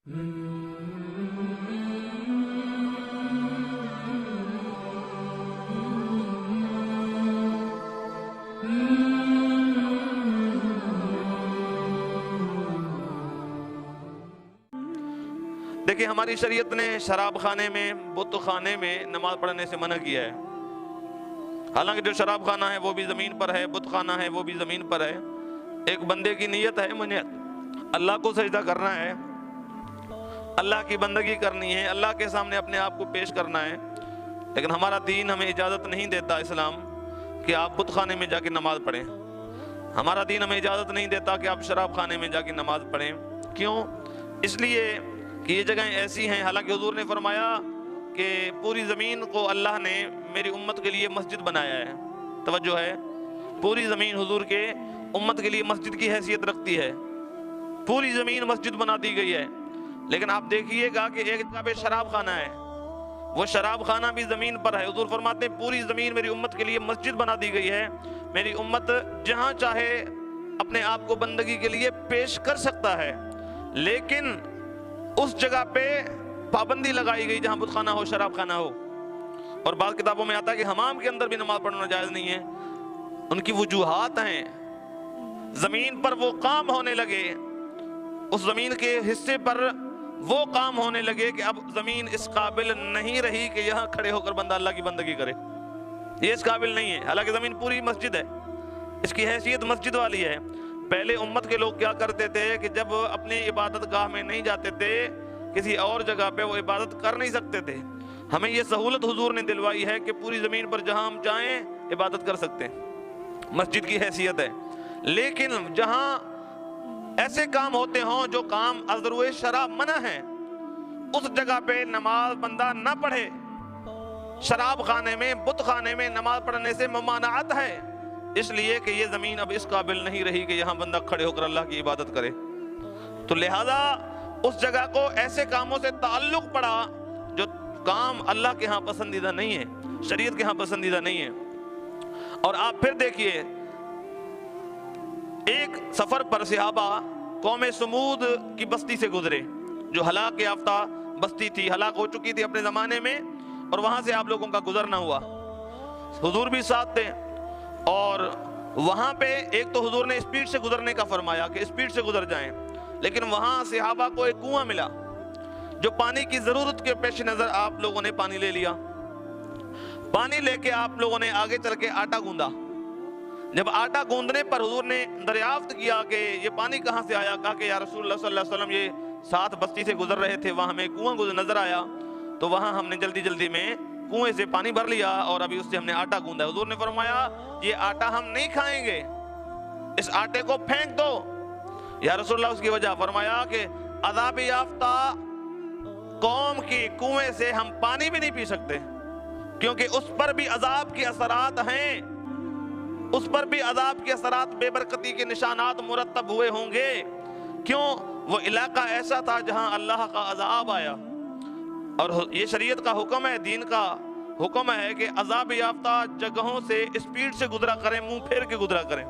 دیکھیں ہماری شریعت نے شراب خانے میں بت خانے میں نماز پڑھنے سے منع کیا ہے۔ حالانکہ جو شراب خانہ ہے وہ بھی زمین پر ہے، بت خانہ ہے وہ بھی زمین پر ہے۔ ایک بندے کی نیت ہے مجھے اللہ کو سجدہ کرنا ہے، اللہ کی بندگی کرنی ہے، اللہ کے سامنے اپنے آپ کو پیش کرنا ہے، لیکن ہمارا دین ہمیں اجازت نہیں دیتا اسلام کہ آپ بت خانے میں جا کے نماز پڑھیں۔ ہمارا دین ہمیں اجازت نہیں دیتا کہ آپ شراب خانے میں جا کے نماز پڑھیں۔ کیوں؟ اس لیے کہ یہ جگہیں ایسی ہیں، حالانکہ حضور نے فرمایا کہ پوری زمین کو اللہ نے میری امت کے لیے مسجد بنایا ہے۔ توجہ ہے، پوری زمین حضور کے امت کے لیے مسجد کی حیثیت رکھتی ہے، پوری زمین مسجد بنا دی گئی ہے، لیکن آپ دیکھیے گا کہ ایک جگہ پہ شراب خانہ ہے، وہ شراب خانہ بھی زمین پر ہے۔ حضور فرماتے ہیں پوری زمین میری امت کے لیے مسجد بنا دی گئی ہے، میری امت جہاں چاہے اپنے آپ کو بندگی کے لیے پیش کر سکتا ہے، لیکن اس جگہ پہ پابندی لگائی گئی جہاں بت خانہ ہو، شراب خانہ ہو۔ اور بعض کتابوں میں آتا ہے کہ حمام کے اندر بھی نماز پڑھنا جائز نہیں ہے۔ ان کی وجوہات ہیں، زمین پر وہ کام ہونے لگے، اس زمین کے حصے پر وہ کام ہونے لگے کہ اب زمین اس قابل نہیں رہی کہ یہاں کھڑے ہو کر بندہ اللہ کی بندگی کرے، یہ اس قابل نہیں ہے۔ حالانکہ زمین پوری مسجد ہے، اس کی حیثیت مسجد والی ہے۔ پہلے امت کے لوگ کیا کرتے تھے کہ جب اپنی عبادت گاہ میں نہیں جاتے تھے، کسی اور جگہ پہ وہ عبادت کر نہیں سکتے تھے۔ ہمیں یہ سہولت حضور نے دلوائی ہے کہ پوری زمین پر جہاں ہم چاہیں عبادت کر سکتے ہیں، مسجد کی حیثیت ہے۔ لیکن جہاں ایسے کام ہوتے ہوں جو کام ازروِ شرع منع ہیں، اس جگہ پہ نماز بندہ نہ پڑھے۔ شراب خانے میں، بت خانے میں نماز پڑھنے سے ممانعت ہے، اس لیے کہ یہ زمین اب اس قابل نہیں رہی کہ یہاں بندہ کھڑے ہو کر اللہ کی عبادت کرے۔ تو لہذا اس جگہ کو ایسے کاموں سے تعلق پڑا جو کام اللہ کے ہاں پسندیدہ نہیں ہے، شریعت کے ہاں پسندیدہ نہیں ہے۔ اور آپ پھر دیکھیے، ایک سفر پر صحابہ قوم سمود کی بستی سے گزرے، جو ہلاک یافتہ بستی تھی، ہلاک ہو چکی تھی اپنے زمانے میں، اور وہاں سے آپ لوگوں کا گزرنا ہوا۔ حضور بھی ساتھ تھے، اور وہاں پہ ایک تو حضور نے اسپیڈ سے گزرنے کا فرمایا کہ اسپیڈ سے گزر جائیں، لیکن وہاں صحابہ کو ایک کنواں ملا جو پانی کی ضرورت کے پیش نظر آپ لوگوں نے پانی لے لیا۔ پانی لے کے آپ لوگوں نے آگے چل کے آٹا گوندا۔ جب آٹا گوندنے پر حضور نے دریافت کیا کہ یہ پانی کہاں سے آیا، کہا کہ یا رسول اللہ صلی اللہ علیہ وسلم یہ ساتھ بستی سے گزر رہے تھے، وہاں ہمیں کنواں نظر آیا، تو وہاں ہم نے جلدی جلدی میں کنویں سے پانی بھر لیا اور ابھی اس سے ہم نے آٹا گوندا۔ حضور نے فرمایا یہ آٹا ہم نہیں کھائیں گے، اس آٹے کو پھینک دو۔ یا رسول اللہ اس کی وجہ فرمایا کہ عذاب یافتہ قوم کی کنویں سے ہم پانی بھی نہیں پی سکتے، کیونکہ اس پر بھی عذاب کے اثرات ہیں، اس پر بھی عذاب کے اثرات، بے برکتی کے نشانات مرتب ہوئے ہوں گے۔ کیوں؟ وہ علاقہ ایسا تھا جہاں اللہ کا عذاب آیا، اور یہ شریعت کا حکم ہے، دین کا حکم ہے کہ عذاب یافتہ جگہوں سے اسپیڈ سے گزرا کریں، منہ پھیر کے گزرا کریں۔